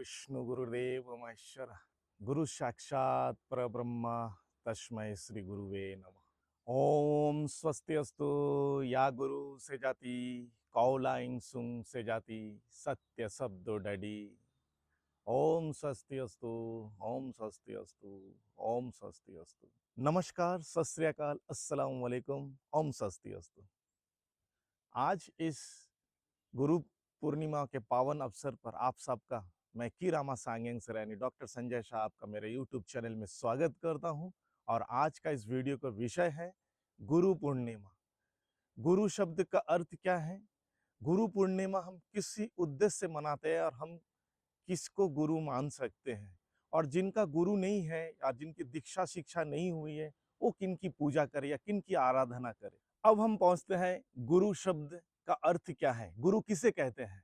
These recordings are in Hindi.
विष्णु गुरुदेव महेश्वर गुरु साक्षात परब्रह्म तस्मै श्री गुरुवे नमः। ओम स्वस्ति अस्तु या गुरु से जाति कौलाइंग सुंग से जाति सत्य शब्दो डडी। ओम स्वस्ति अस्तु, ओम स्वस्ति अस्तु, ओम स्वस्ति अस्तु। नमस्कार, सत श्री अकाल, अस्सलाम वालेकुम, ओम स्वस्ति अस्तु। आज इस गुरु पूर्णिमा के पावन अवसर पर आप सबका मैं की रामा सांगेंग सरानी डॉक्टर संजय शाह आपका मेरे यूट्यूब चैनल में स्वागत करता हूं। और आज का इस वीडियो का विषय है गुरु पूर्णिमा। गुरु शब्द का अर्थ क्या है, गुरु पूर्णिमा हम किसी उद्देश्य से मनाते हैं और हम किसको गुरु मान सकते हैं, और जिनका गुरु नहीं है या जिनकी दीक्षा शिक्षा नहीं हुई है वो किन की पूजा करे या किन की आराधना करे। अब हम पहुंचते हैं गुरु शब्द का अर्थ क्या है, गुरु किसे कहते हैं।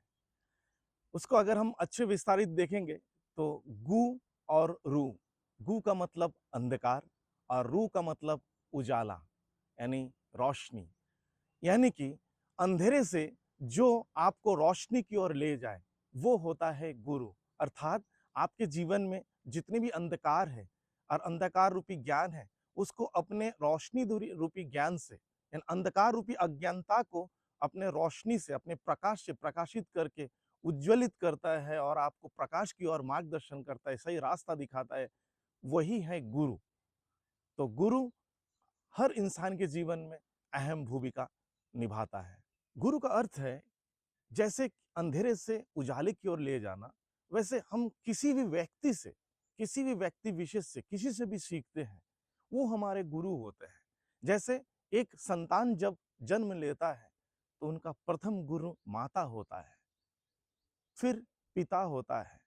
उसको अगर हम अच्छे विस्तारित देखेंगे तो गु और रू, गु का मतलब अंधकार और रू का मतलब उजाला यानी रोशनी। यानी कि अंधेरे से जो आपको रोशनी की ओर ले जाए वो होता है गुरु। अर्थात आपके जीवन में जितने भी अंधकार है और अंधकार रूपी ज्ञान है उसको अपने रोशनी रूपी ज्ञान से, यानी अंधकार रूपी अज्ञानता को अपने रोशनी से, अपने प्रकाश से प्रकाशित करके उज्ज्वलित करता है और आपको प्रकाश की ओर मार्गदर्शन करता है, सही रास्ता दिखाता है, वही है गुरु। तो गुरु हर इंसान के जीवन में अहम भूमिका निभाता है। गुरु का अर्थ है जैसे अंधेरे से उजाले की ओर ले जाना, वैसे हम किसी भी व्यक्ति से, किसी भी व्यक्ति विशेष से, किसी से भी सीखते हैं, वो हमारे गुरु होते हैं। जैसे एक संतान जब जन्म लेता है तो उनका प्रथम गुरु माता होता है, फिर पिता होता है,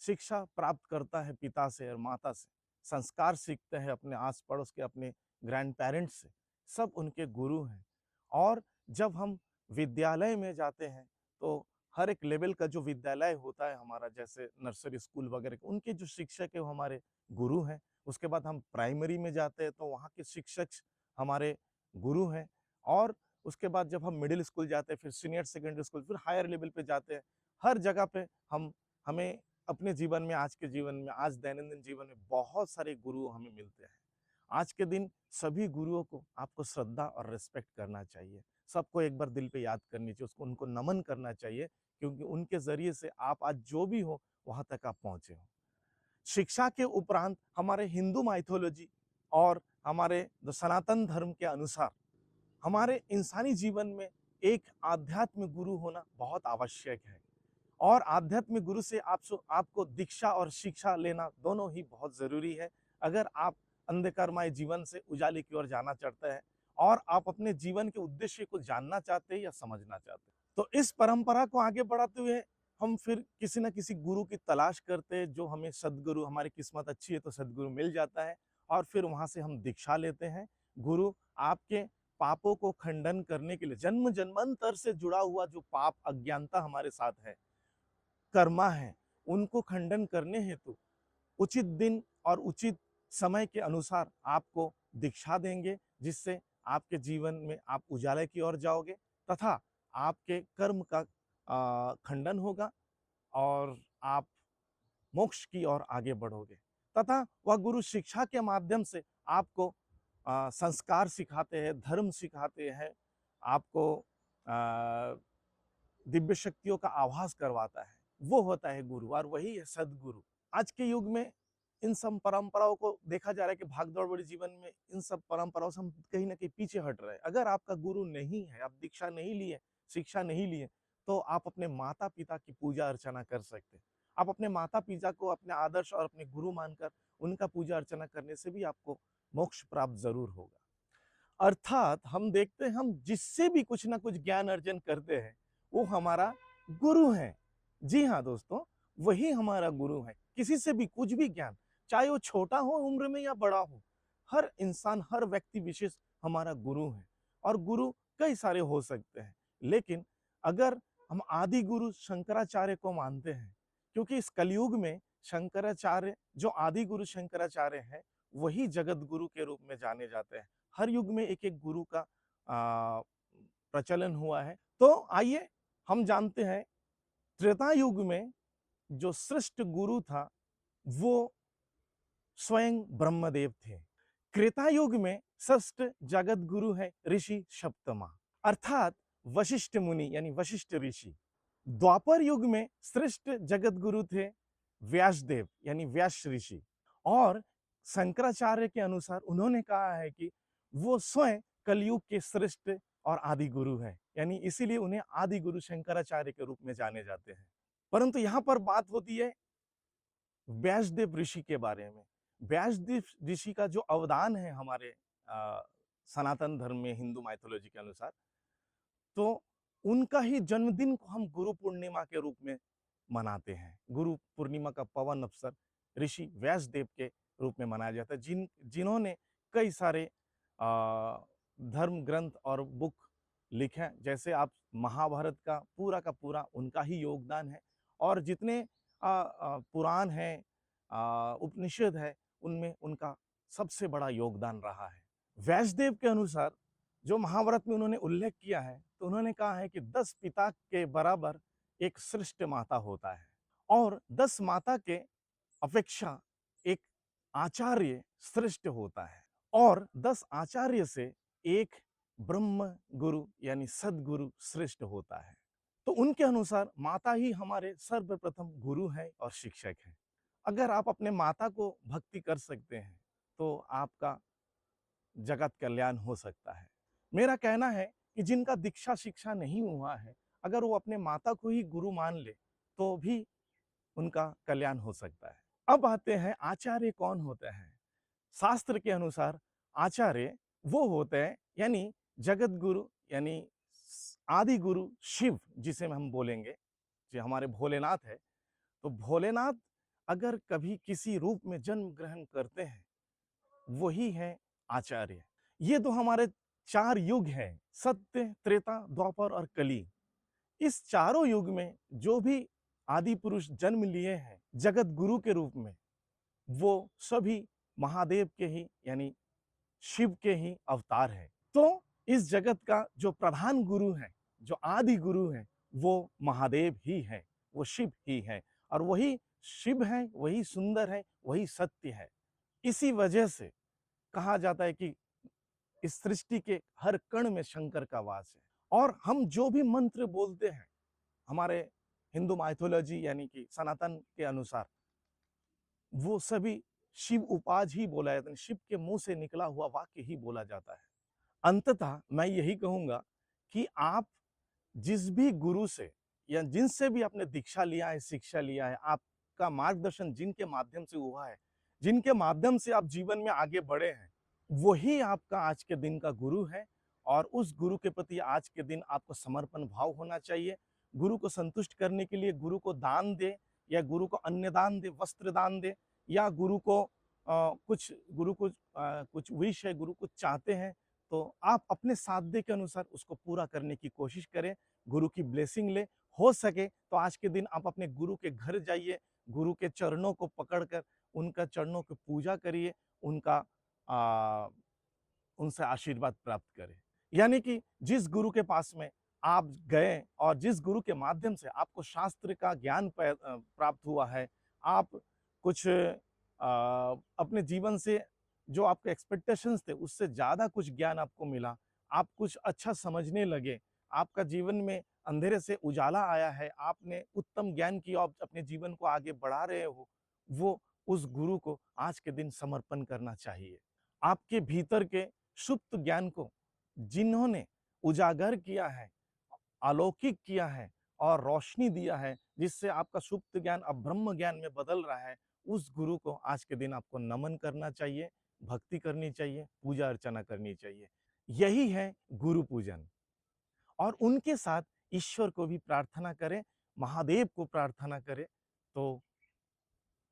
शिक्षा प्राप्त करता है पिता से और माता से, संस्कार सीखते हैं अपने आस पड़ोस के, अपने ग्रैंड पेरेंट्स से, सब उनके गुरु हैं। और जब हम विद्यालय में जाते हैं तो हर एक लेवल का जो विद्यालय होता है हमारा, जैसे नर्सरी स्कूल वगैरह, उनके जो शिक्षक है वो हमारे गुरु हैं। उसके बाद हम प्राइमरी में जाते हैं तो वहाँ के शिक्षक हमारे गुरु हैं। और उसके बाद जब हम मिडिल स्कूल जाते हैं, फिर सीनियर सेकेंडरी स्कूल, फिर हायर लेवल पे जाते हैं, हर जगह पे हमें अपने जीवन में, आज के जीवन में, आज दैनंदिन जीवन में बहुत सारे गुरु हमें मिलते हैं। आज के दिन सभी गुरुओं को आपको श्रद्धा और रिस्पेक्ट करना चाहिए, सबको एक बार दिल पे याद करनी चाहिए, उसको उनको नमन करना चाहिए, क्योंकि उनके जरिए से आप आज जो भी हो वहां तक आप पहुंचे हो। शिक्षा के उपरांत हमारे हिंदू माइथोलॉजी और हमारे जो सनातन धर्म के अनुसार हमारे इंसानी जीवन में एक आध्यात्मिक गुरु होना बहुत आवश्यक है। और आध्यात्मिक गुरु से आपको दीक्षा और शिक्षा लेना दोनों ही बहुत जरूरी है, अगर आप अंधकारमय जीवन से उजाले की ओर जाना चाहते हैं और आप अपने जीवन के उद्देश्य को जानना चाहते हैं या समझना चाहते हैं। तो इस परंपरा को आगे बढ़ाते हुए हम फिर किसी न किसी गुरु की तलाश करते हैं, जो हमें सदगुरु, हमारी किस्मत अच्छी है तो सदगुरु मिल जाता है और फिर वहां से हम दीक्षा लेते हैं। गुरु आपके पापों को खंडन करने के लिए, जन्म जन्मांतर से जुड़ा हुआ जो पाप अज्ञानता हमारे साथ है, कर्मा है, उनको खंडन करने हेतु उचित दिन और उचित समय के अनुसार आपको दीक्षा देंगे, जिससे आपके जीवन में आप उजाले की ओर जाओगे तथा आपके कर्म का खंडन होगा और आप मोक्ष की ओर आगे बढ़ोगे। तथा वह गुरु शिक्षा के माध्यम से आपको संस्कार सिखाते हैं, धर्म सिखाते हैं, आपको दिव्य शक्तियों का आभास करवाता है, वो होता है गुरु, और वही है सदगुरु। आज के युग में इन सब परंपराओं को देखा जा रहा है कि भागदौड़ भरे जीवन में इन सब परंपराओं से हम कहीं ना कहीं पीछे हट रहे हैं। अगर आपका गुरु नहीं है, आप दीक्षा नहीं लिए, शिक्षा नहीं लिए, तो आप अपने माता पिता की पूजा अर्चना कर सकते हैं। आप अपने माता पिता को अपने आदर्श और अपने गुरु मानकर उनका पूजा अर्चना करने से भी आपको मोक्ष प्राप्त जरूर होगा। अर्थात हम देखते हैं, हम जिससे भी कुछ ना कुछ ज्ञान अर्जन करते हैं वो हमारा गुरु है। जी हाँ दोस्तों, वही हमारा गुरु है। किसी से भी कुछ भी ज्ञान, चाहे वो छोटा हो उम्र में या बड़ा हो, हर इंसान, हर व्यक्ति विशेष हमारा गुरु है। और गुरु कई सारे हो सकते हैं, लेकिन अगर हम आदि गुरु शंकराचार्य को मानते हैं, क्योंकि इस कलयुग में शंकराचार्य, जो आदि गुरु शंकराचार्य हैं, वही जगत गुरु के रूप में जाने जाते हैं। हर युग में एक एक गुरु का प्रचलन हुआ है। तो आइए हम जानते हैं त्रेता युग में जो श्रेष्ठ गुरु था वो स्वयं ब्रह्मदेव थे। त्रेता युग में षष्ठ जगत गुरु है ऋषि सप्तमा, अर्थात वशिष्ठ मुनि यानी वशिष्ठ ऋषि। द्वापर युग में श्रेष्ठ जगत गुरु थे व्यासदेव यानी व्यास ऋषि। और शंकराचार्य के अनुसार उन्होंने कहा है कि वो स्वयं कलयुग के श्रेष्ठ और आदि गुरु हैं, यानी इसीलिए उन्हें आदि गुरु शंकराचार्य के रूप में जाने जाते हैं। परंतु यहाँ पर बात होती है व्यासदेव ऋषि के बारे में। व्यासदेव ऋषि का जो अवदान है हमारे सनातन धर्म में, हिंदू माइथोलॉजी के अनुसार, तो उनका ही जन्मदिन को हम गुरु पूर्णिमा के रूप में मनाते हैं। गुरु पूर्णिमा का पावन अवसर ऋषि व्यासदेव के रूप में मनाया जाता है, जिन्होंने कई सारे धर्म ग्रंथ और बुक लिखे हैं। जैसे आप महाभारत का पूरा उनका ही योगदान है, और जितने पुराण हैं, उपनिषद है, उनमें उनका सबसे बड़ा योगदान रहा है। व्यासदेव के अनुसार जो महाभारत में उन्होंने उल्लेख किया है, तो उन्होंने कहा है कि 10 पिता के बराबर एक श्रेष्ठ माता होता है, और 10 माता के अपेक्षा एक आचार्य श्रेष्ठ होता है, और 10 आचार्य से एक ब्रह्म गुरु यानी सदगुरु श्रेष्ठ होता है। तो उनके अनुसार माता ही हमारे सर्वप्रथम गुरु है और शिक्षक है। अगर आप अपने माता को भक्ति कर सकते हैं तो आपका जगत कल्याण हो सकता है। मेरा कहना है कि जिनका दीक्षा शिक्षा नहीं हुआ है, अगर वो अपने माता को ही गुरु मान ले तो भी उनका कल्याण हो सकता है। अब आते हैं आचार्य कौन होते हैं। शास्त्र के अनुसार आचार्य वो होते हैं यानी जगत गुरु यानी आदि गुरु शिव, जिसे हम बोलेंगे, जो हमारे भोलेनाथ है। तो भोलेनाथ अगर कभी किसी रूप में जन्म ग्रहण करते हैं, वही है आचार्य। ये तो हमारे 4 युग हैं, सत्य, त्रेता, द्वापर और कली। इस चारों युग में जो भी आदि पुरुष जन्म लिए हैं जगत गुरु के रूप में, वो सभी महादेव के ही यानी शिव के ही अवतार है। तो इस जगत का जो प्रधान गुरु है, जो आदि गुरु है, वो महादेव ही है, वो शिव ही है, और वही शिव है, वही सुंदर है, वही सत्य है। इसी वजह से कहा जाता है कि इस सृष्टि के हर कण में शंकर का वास है। और हम जो भी मंत्र बोलते हैं हमारे हिंदू माइथोलॉजी यानी कि सनातन के अनुसार, वो सभी शिव उपाज ही बोला जाता है, शिव के मुंह से निकला हुआ वाक्य ही बोला जाता है। अंततः मैं यही कहूंगा कि आप जिस भी गुरु से या जिनसे भी आपने दीक्षा लिया है, शिक्षा लिया है, आपका मार्गदर्शन जिनके माध्यम से हुआ है, जिनके माध्यम से आप जीवन में आगे बढ़े हैं, वही आपका आज के दिन का गुरु है। और उस गुरु के प्रति आज के दिन आपको समर्पण भाव होना चाहिए। गुरु को संतुष्ट करने के लिए गुरु को दान दे, या गुरु को अन्य दान दे, वस्त्र दान दे, या गुरु को कुछ विश है, गुरु कुछ चाहते हैं, तो आप अपने साध्य के अनुसार उसको पूरा करने की कोशिश करें, गुरु की ब्लेसिंग ले। हो सके तो आज के दिन आप अपने गुरु के घर जाइए, गुरु के चरणों को पकड़कर उनका चरणों की पूजा करिए, उनका उनसे आशीर्वाद प्राप्त करें। यानी कि जिस गुरु के पास में आप गए और जिस गुरु के माध्यम से आपको शास्त्र का ज्ञान प्राप्त हुआ है, आप कुछ अपने जीवन से जो आपके एक्सपेक्टेशंस थे उससे ज़्यादा कुछ ज्ञान आपको मिला, आप कुछ अच्छा समझने लगे, आपका जीवन में अंधेरे से उजाला आया है, आपने उत्तम ज्ञान की आप अपने जीवन को आगे बढ़ा रहे हो, वो उस गुरु को आज के दिन समर्पण करना चाहिए। आपके भीतर के सुप्त ज्ञान को जिन्होंने उजागर किया है, अलौकिक किया है और रोशनी दिया है, जिससे आपका सुप्त ज्ञान अब ब्रह्म ज्ञान में बदल रहा है, उस गुरु को आज के दिन आपको नमन करना चाहिए, भक्ति करनी चाहिए, पूजा अर्चना करनी चाहिए। यही है गुरु पूजन। और उनके साथ ईश्वर को भी प्रार्थना करें, महादेव को प्रार्थना करें, तो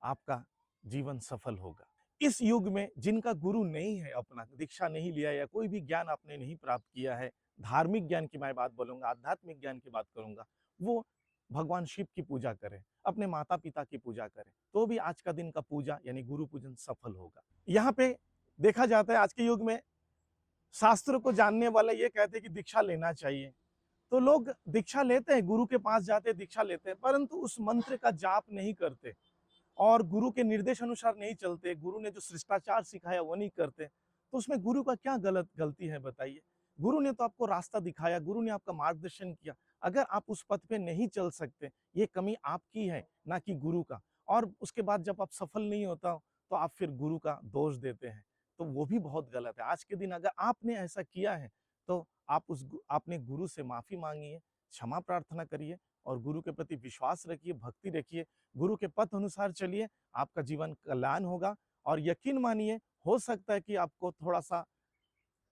आपका जीवन सफल होगा। इस युग में जिनका गुरु नहीं है, अपना दीक्षा नहीं लिया या कोई भी ज्ञान आपने नहीं प्राप्त किया है, धार्मिक ज्ञान की मैं बात बोलूंगा, आध्यात्मिक ज्ञान की बात करूंगा, वो भगवान शिव की पूजा करें, अपने माता पिता की पूजा करें, तो भी आज का दिन का पूजा यानी गुरु पूजन सफल होगा। यहाँ पे देखा जाता है आज के युग में शास्त्र को जानने वाले ये कहते हैं कि दीक्षा लेना चाहिए। तो लोग दीक्षा लेते हैं, गुरु के पास जाते हैं, दीक्षा लेते हैं, परंतु उस मंत्र का जाप नहीं करते और गुरु के निर्देश अनुसार नहीं चलते, गुरु ने जो शिष्टाचार सिखाया वो नहीं करते, तो उसमें गुरु का क्या गलती है बताइए। गुरु ने तो आपको रास्ता दिखाया, गुरु ने आपका मार्गदर्शन किया। अगर आप उस पथ पे नहीं चल सकते, ये कमी आपकी है, ना कि गुरु का। और उसके बाद जब आप सफल नहीं होता हो, तो आप फिर गुरु का दोष देते हैं, तो वो भी बहुत गलत है। आज के दिन अगर आपने ऐसा किया है, तो आप आपने गुरु से माफी मांगिए, क्षमा प्रार्थना करिए और गुरु के प्रति विश्वास रखिए, भक्ति रखिए, गुरु के पथ अनुसार चलिए, आपका जीवन कल्याण होगा। और यकीन मानिए, हो सकता है कि आपको थोड़ा-सा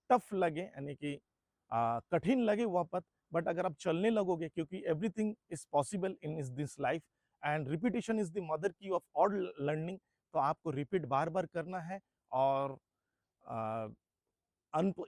टफ लगे, यानी कि कठिन लगे वह पथ, बट अगर आप चलने लगोगे, क्योंकि एवरीथिंग इज़ पॉसिबल इन इस this life and repetition is the mother की ऑफ ऑल लर्निंग। तो आपको रिपीट बार-बार करना है और अ,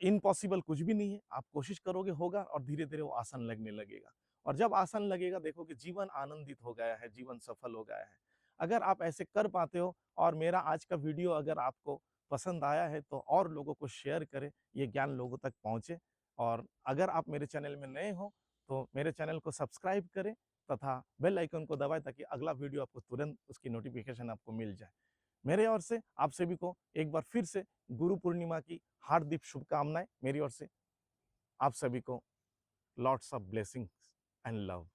इम्पॉसिबल कुछ भी नहीं है। आप कोशिश करोगे होगा और धीरे-धीरे वो आसान लगने लगेगा। और जब आसान लगेगा, देखोगे जीवन आनंदित हो गया है, जीवन सफल हो गया है। अगर आप ऐसे कर पाते हो और मेरा आज का वीडियो अगर आपको पसंद आया है, तो और लोगों को शेयर करें, ये ज्ञान लोगों तक पहुँचे। और अगर आप मेरे चैनल में नए हो, तो मेरे चैनल को सब्सक्राइब करें तथा बेल आइकन को दबाएँ, ताकि अगला वीडियो आपको तुरंत उसकी नोटिफ़िकेशन आपको मिल जाए। मेरे ओर से आप सभी को एक बार फिर से गुरु पूर्णिमा की हार्दिक शुभकामनाएं मेरी ओर से। आप सभी को lots of blessings and love.